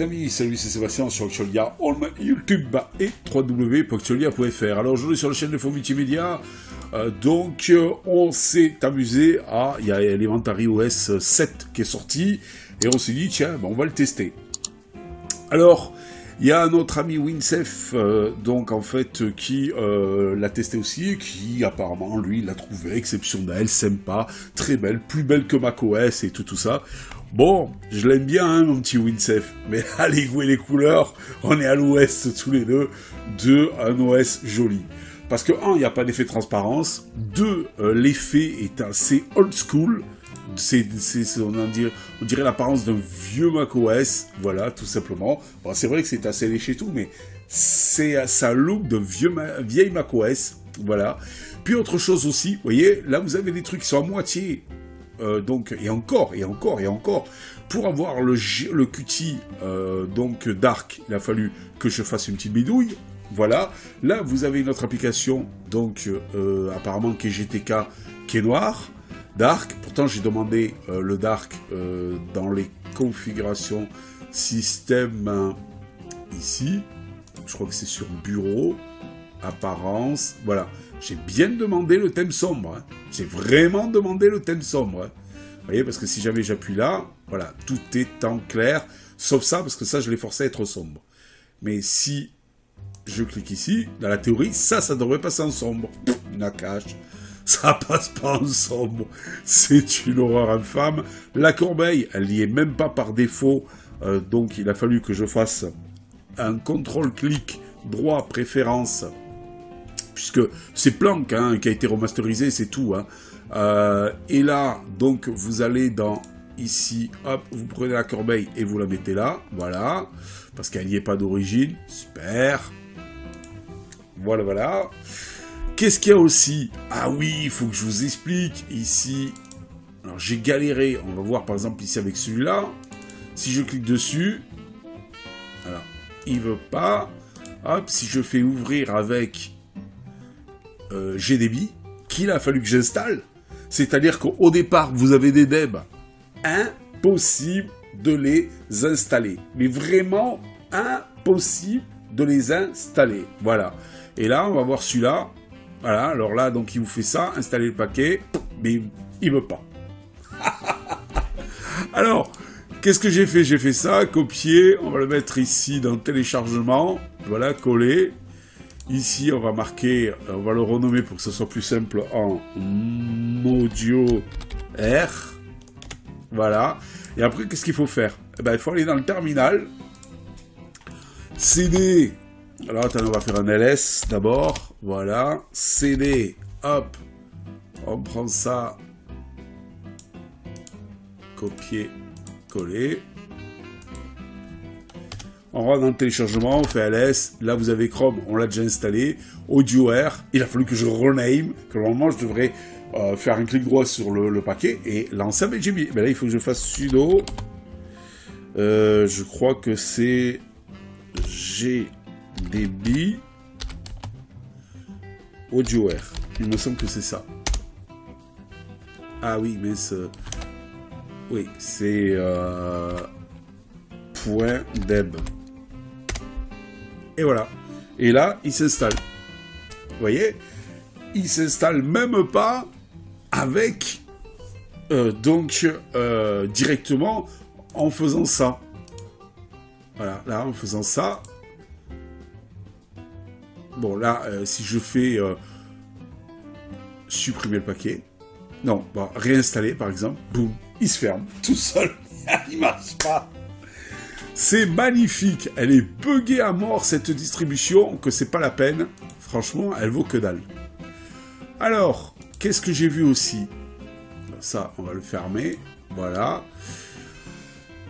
les amis, salut, c'est Sébastien sur Actualia, Home, YouTube et www.actualia.fr. Alors aujourd'hui sur la chaîne de Faux Multimédia, on s'est amusé à... Il y a Elementary OS 7 qui est sorti, et on s'est dit, tiens, on va le tester. Alors, il y a notre ami Wincef, qui l'a testé aussi, qui apparemment, lui, l'a trouvé exceptionnel, sympa, très belle, plus belle que macOS et tout ça. Bon, je l'aime bien, hein, mon petit Wincef, mais allez jouer les couleurs, on est à l'ouest tous les deux, de un OS joli. Parce que, un, il n'y a pas d'effet de transparence, deux, l'effet est assez old school, on dirait l'apparence d'un vieux macOS, voilà, tout simplement. Bon, c'est vrai que c'est assez léché tout, mais ça look de vieille macOS, voilà. Puis autre chose aussi, vous voyez, là vous avez des trucs qui sont à moitié... et encore, pour avoir le QT Dark, il a fallu que je fasse une petite bidouille, voilà. Là, vous avez une autre application, apparemment qui est GTK, qui est noir, Dark. Pourtant, j'ai demandé le Dark dans les configurations système ici. Je crois que c'est sur Bureau, Apparence, voilà. J'ai bien demandé le thème sombre. Hein. J'ai vraiment demandé le thème sombre. Hein. Vous voyez, parce que si jamais j'appuie là, voilà, tout est en clair. Sauf ça, parce que ça, je l'ai forcé à être sombre. Mais si je clique ici, dans la théorie, ça devrait passer en sombre. Nakash. Ça passe pas en sombre. C'est une horreur infâme. La corbeille, elle n'y est même pas par défaut. Donc, il a fallu que je fasse un contrôle-clic droit préférence. Puisque c'est Planck hein, qui a été remasterisé, c'est tout. Hein. Et là, donc, vous allez dans ici, hop, vous prenez la corbeille et vous la mettez là, voilà, parce qu'elle n'y est pas d'origine, super. Voilà, voilà. Qu'est-ce qu'il y a aussi? Ah oui, il faut que je vous explique, ici, alors j'ai galéré, on va voir par exemple ici avec celui-là, si je clique dessus, alors, il veut pas, hop, si je fais ouvrir avec... GDB, qu'il a fallu que j'installe. C'est-à-dire qu'au départ, vous avez des devs, impossible de les installer. Mais vraiment impossible de les installer. Voilà. Et là, on va voir celui-là. Voilà, alors là, donc il vous fait ça, installer le paquet, mais il veut pas. Alors, qu'est-ce que j'ai fait? J'ai fait ça, copier, on va le mettre ici dans téléchargement, voilà, coller. Ici, on va marquer, on va le renommer pour que ce soit plus simple en Modio R. Voilà. Et après, qu'est-ce qu'il faut faire? Eh ben, il faut aller dans le terminal. CD. Alors, attends, on va faire un LS d'abord. Voilà. CD. Hop. On prend ça. Copier. Coller. On rentre dans le téléchargement, on fait ls, là vous avez Chrome, on l'a déjà installé, AudioR, il a fallu que je rename, que normalement je devrais faire un clic droit sur le paquet et lancer avec GDB. Mais là il faut que je fasse sudo, je crois que c'est GDB AudioR, il me semble que c'est ça. Ah oui, mais oui, c'est .deb. Et voilà. Et là, il s'installe. Vous voyez? Il s'installe même pas avec... directement en faisant ça. Voilà, là, en faisant ça. Bon, là, si je fais... supprimer le paquet. Non, bon, réinstaller, par exemple. Boum, il se ferme. Tout seul. Il marche pas. C'est magnifique, elle est buggée à mort cette distribution, que c'est pas la peine. Franchement, elle vaut que dalle. Alors, qu'est-ce que j'ai vu aussi? Ça, on va le fermer. Voilà.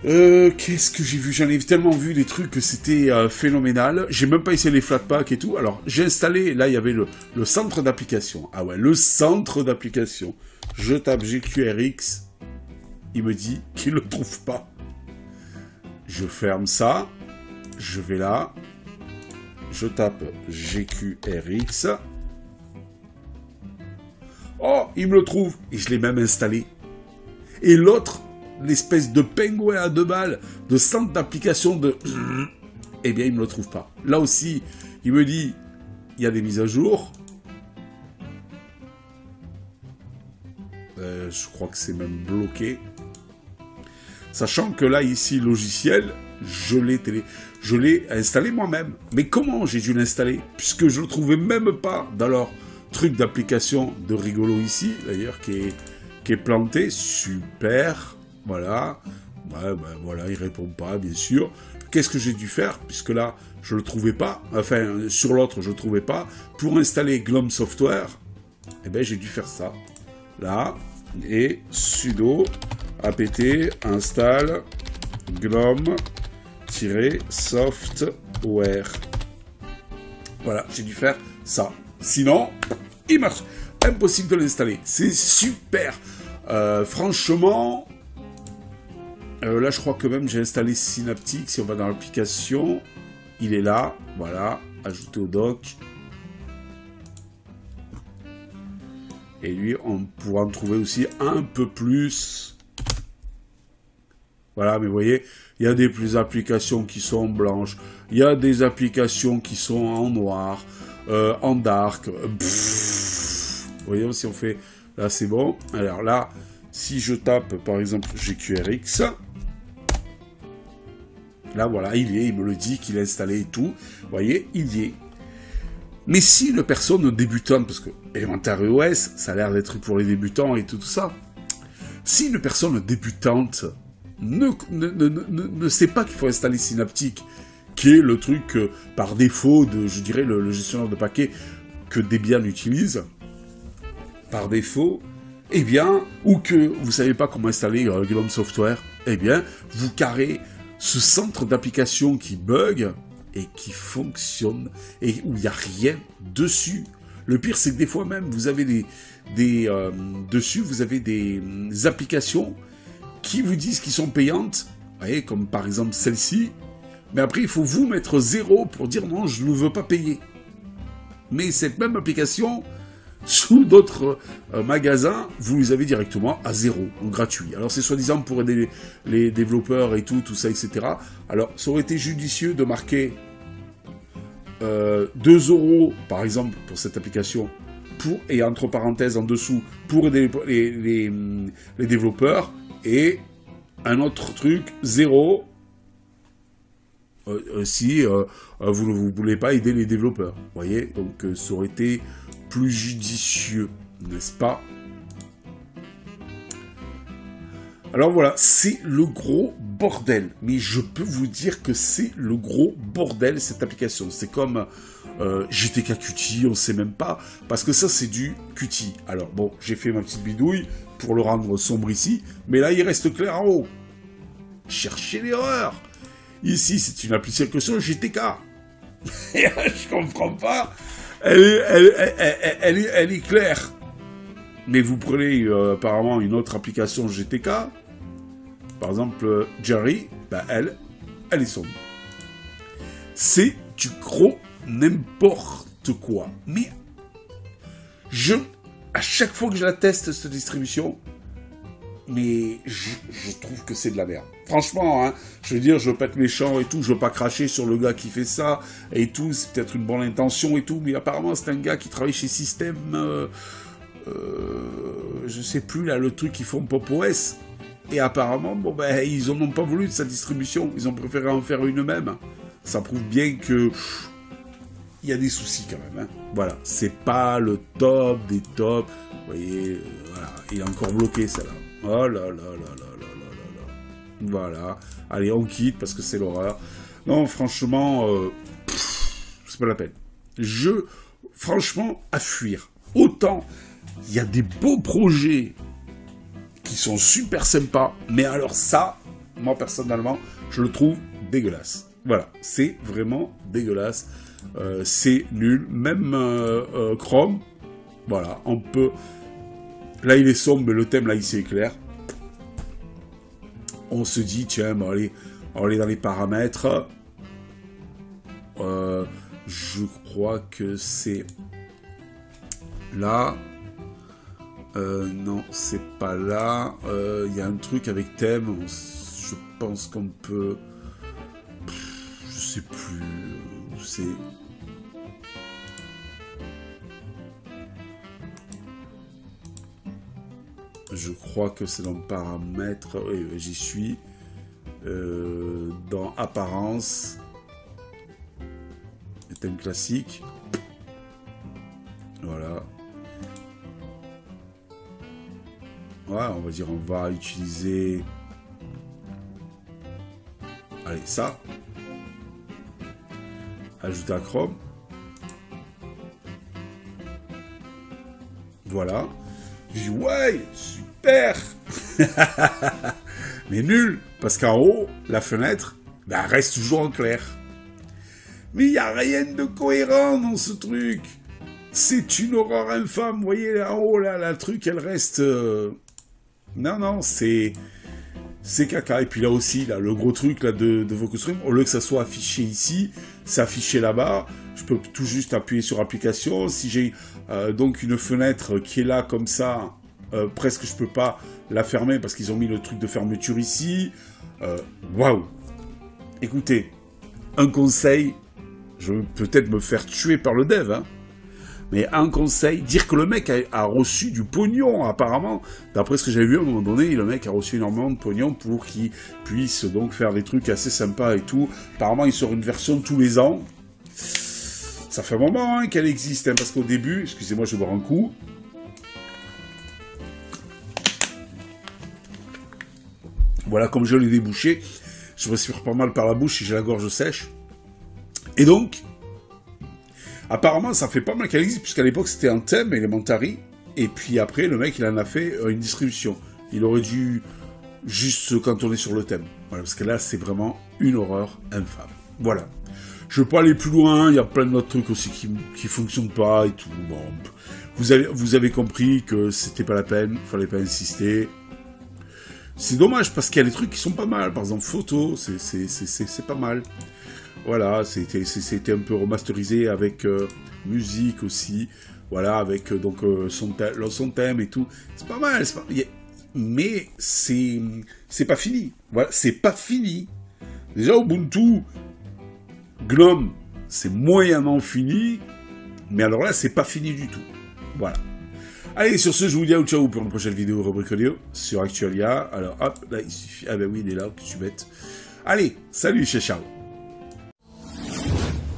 Qu'est-ce que j'ai vu? J'en ai tellement vu des trucs que c'était phénoménal. J'ai même pas essayé les Flatpak et tout. Alors, j'ai installé, là, il y avait le centre d'application. Ah ouais, le centre d'application. Je tape GQRX. Il me dit qu'il ne le trouve pas. Je ferme ça, je vais là, je tape GQRX. Oh, il me le trouve, et je l'ai même installé. Et l'autre, l'espèce de pingouin à 2 balles de centre d'application de... Eh bien, il ne me le trouve pas. Là aussi, il me dit, il y a des mises à jour. Je crois que c'est même bloqué. Sachant que là, ici, logiciel, je l'ai installé moi-même. Mais comment j'ai dû l'installer? Puisque je ne le trouvais même pas dans leur truc d'application de rigolo ici, d'ailleurs, qui est planté. Super. Voilà. Ouais, ben voilà, il répond pas, bien sûr. Qu'est-ce que j'ai dû faire? Puisque là, je le trouvais pas. Enfin, sur l'autre, je le trouvais pas. Pour installer Glom Software, eh ben, j'ai dû faire ça. Là. Et sudo apt install glom-software. Voilà, j'ai dû faire ça. Sinon, il marche. Impossible de l'installer. C'est super. Franchement, là, je crois que même j'ai installé Synaptic. Si on va dans l'application, il est là. Voilà, ajouter au doc. Et lui, on pourra en trouver aussi un peu plus. Voilà, mais vous voyez, il y a des applications qui sont blanches. Il y a des applications qui sont en noir, en dark. Voyons si on fait... Là, c'est bon. Alors là, si je tape, par exemple, GQRX... Là, voilà, il y est. Il me le dit qu'il est installé et tout. Vous voyez, il y est. Mais si une personne débutante, parce que Elementary OS, ça a l'air d'être pour les débutants et tout ça, si une personne débutante ne sait pas qu'il faut installer Synaptic, qui est le truc par défaut de, je dirais, le gestionnaire de paquets que Debian utilise, par défaut, eh bien, ou que vous savez pas comment installer Glom Software, eh bien, vous carrez ce centre d'application qui bug, et qui fonctionne, et où il n'y a rien dessus. Le pire, c'est que des fois même, vous avez dessus, vous avez des applications qui vous disent qu'ils sont payantes, vous voyez, comme par exemple celle-ci, mais après, il faut vous mettre 0 pour dire non, je ne veux pas payer. Mais cette même application, sous d'autres magasins, vous les avez directement à 0, en gratuit. Alors c'est soi-disant pour aider les développeurs et tout ça, etc. Alors ça aurait été judicieux de marquer 2 € par exemple pour cette application, et entre parenthèses en dessous, pour aider les développeurs, et un autre truc, 0, si vous ne voulez pas aider les développeurs. Vous voyez, donc ça aurait été plus judicieux, n'est-ce pas? Alors voilà, c'est le gros bordel. Mais je peux vous dire que c'est le gros bordel, cette application. C'est comme GTK Qt, on ne sait même pas. Parce que ça, c'est du Qt. Alors bon, j'ai fait ma petite bidouille pour le rendre sombre ici. Mais là, il reste clair en haut. Cherchez l'erreur. Ici, c'est une application GTK. Je comprends pas. Elle est claire. Mais vous prenez apparemment une autre application GTK, par exemple Jerry, bah elle est sombre. C'est du gros n'importe quoi. Mais à chaque fois que je la teste, cette distribution, mais je trouve que c'est de la merde. Franchement, hein, je veux dire, je veux pas être méchant et tout, je veux pas cracher sur le gars qui fait ça et tout, c'est peut-être une bonne intention et tout, mais apparemment c'est un gars qui travaille chez System, je sais plus là, le truc qu'ils font Pop OS, et apparemment, bon ben, ils n'ont pas voulu de sa distribution, ils ont préféré en faire une eux-mêmes. Ça prouve bien que il y a des soucis quand même, hein. Voilà, c'est pas le top des tops, vous voyez, voilà, il est encore bloqué celle-là. Oh là là là là là là là là. Voilà. Allez, on quitte parce que c'est l'horreur. Non, franchement, c'est pas la peine. Franchement, à fuir. Autant, il y a des beaux projets qui sont super sympas, mais alors ça, moi personnellement, je le trouve dégueulasse. Voilà, c'est vraiment dégueulasse. C'est nul. Même Chrome, voilà, on peut... Là, il est sombre, mais le thème, là, ici, est clair. On se dit, tiens, bon, allez, on va aller dans les paramètres. Je crois que c'est là. Non, c'est pas là. Il y a un truc avec thème. Je pense qu'on peut... Je sais plus. C'est... Je crois que c'est dans paramètres. Oui, j'y suis. Dans apparence. Thème classique. Voilà. Ouais, on va dire, on va utiliser... Allez, ça. Ajouter à Chrome. Voilà. Je dis, ouais, super. Mais nul, parce qu'en haut, la fenêtre, ben, reste toujours en clair. Mais il n'y a rien de cohérent dans ce truc. C'est une horreur infâme. Vous voyez, en haut, là, la truc, elle reste... Non, non, c'est caca. Et puis là aussi, là, le gros truc là, de Focusrite, au lieu que ça soit affiché ici, c'est affiché là-bas. Je peux tout juste appuyer sur application. Si j'ai donc une fenêtre qui est là comme ça, presque je peux pas la fermer parce qu'ils ont mis le truc de fermeture ici. Waouh! Écoutez, un conseil, je vais peut-être me faire tuer par le dev, hein. Mais un conseil, dire que le mec a reçu du pognon, apparemment. D'après ce que j'avais vu, à un moment donné, le mec a reçu énormément de pognon pour qu'il puisse donc faire des trucs assez sympas et tout. Apparemment, il sort une version tous les ans. Ça fait un moment hein, qu'elle existe, hein, parce qu'au début... Excusez-moi, je vais boire un coup. Voilà, comme je l'ai débouché, je respire pas mal par la bouche et j'ai la gorge sèche. Et donc... Apparemment, ça fait pas mal qu'elle existe, puisqu'à l'époque, c'était un thème, Elementary, et puis après, le mec, il en a fait une distribution. Il aurait dû juste cantonner sur le thème. Voilà, parce que là, c'est vraiment une horreur infâme. Voilà. Je ne veux pas aller plus loin, il y a plein d'autres trucs aussi qui fonctionnent pas et tout. Bon, vous avez compris que c'était pas la peine, il fallait pas insister. C'est dommage, parce qu'il y a des trucs qui sont pas mal. Par exemple, photo, c'est pas mal. Voilà, c'était un peu remasterisé avec musique aussi, voilà, avec donc son thème et tout. C'est pas mal, mais c'est pas fini. Voilà, c'est pas fini. Déjà Ubuntu, GNOME, c'est moyennement fini, mais alors là, c'est pas fini du tout. Voilà. Allez, sur ce, je vous dis ciao pour une prochaine vidéo rubrique audio sur Actualia. Alors hop, là il suffit. Ah ben oui, il est là, que tu bête. Allez, salut, ciao.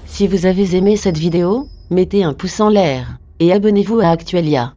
Si vous avez aimé cette vidéo, mettez un pouce en l'air, et abonnez-vous à Actualia.